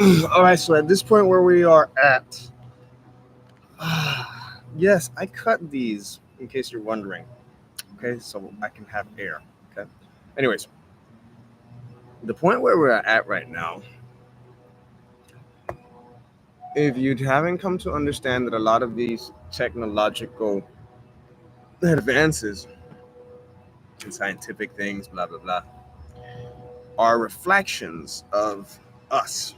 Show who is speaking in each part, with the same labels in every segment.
Speaker 1: All right, so at this point where we are at, yes, I cut these in case you're wondering. Okay, so I can have air. Okay. Anyways, the point where we're at right now, if you haven't come to understand that a lot of these technological advances and scientific things, blah blah blah, are reflections of us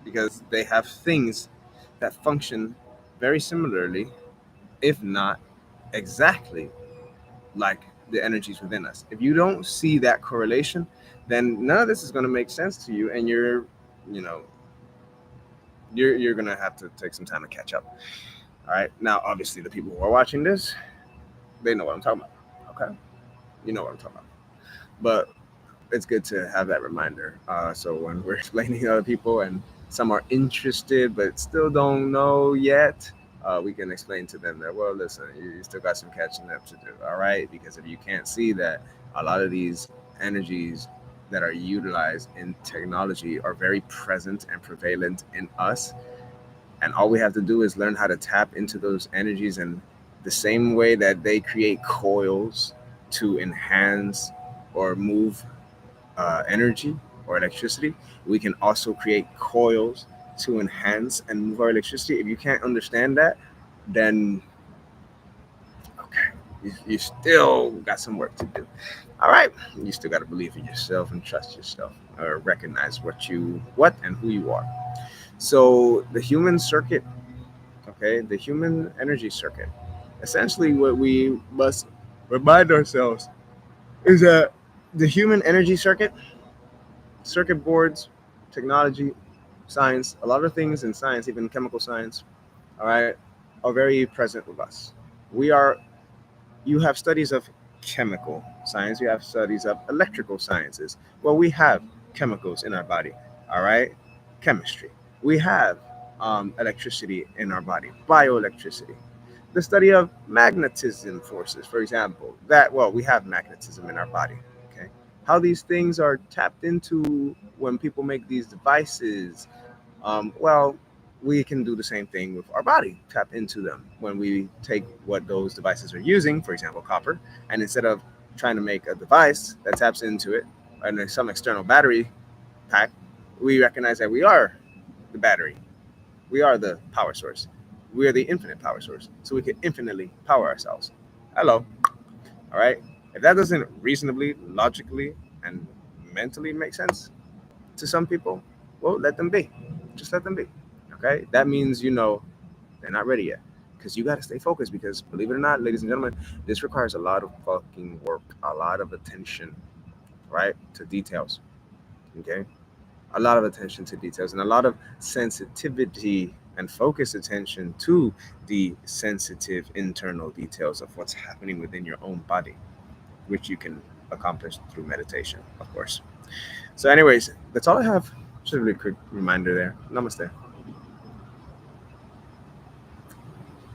Speaker 1: because they have things that function very similarly, if not exactly like the energies within us. If you don't see that correlation, then none of this is going to make sense to you, and you know, you're going to have to take some time to catch up. All right. Now, obviously, the people who are watching this, they know what I'm talking about. Okay, you know what I'm talking about. But it's good to have that reminder. So when we're explaining to other people and some are interested but still don't know yet, we can explain to them that, well, listen, you still got some catching up to do. All right. Because if you can't see that a lot of these energies that are utilized in technology are very present and prevalent in us, and all we have to do is learn how to tap into those energies, and the same way that they create coils to enhance or move energy or electricity, we can also create coils to enhance and move our electricity. If you can't understand that, then okay, you still got some work to do. All right, you still got to believe in yourself and trust yourself, or recognize what and who you are. So the human circuit, okay, the human energy circuit, essentially what we must remind ourselves is that the human energy circuit boards, technology, science, a lot of things in science, even chemical science, all right, are very present with us. We are, you have studies of chemical science, you have studies of electrical sciences. Well, we have chemicals in our body, all right, chemistry. We have electricity in our body, bioelectricity. The study of magnetism forces, for example, that, well, we have magnetism in our body. Okay. How these things are tapped into when people make these devices, well, we can do the same thing with our body, tap into them when we take what those devices are using, for example, copper, and instead of trying to make a device that taps into it and there's some external battery pack, we recognize that we are the battery, we are the power source. We are the infinite power source. So we can infinitely power ourselves. Hello. All right. If that doesn't reasonably, logically, and mentally make sense to some people, well, let them be. Just let them be. Okay. That means, they're not ready yet. Because you got to stay focused. Because believe it or not, ladies and gentlemen, this requires a lot of fucking work, a lot of attention, right? To details. Okay. A lot of attention to details and a lot of sensitivity and focus attention to the sensitive internal details of what's happening within your own body, which you can accomplish through meditation, of course. So, anyways, that's all I have. Just a really quick reminder there. Namaste.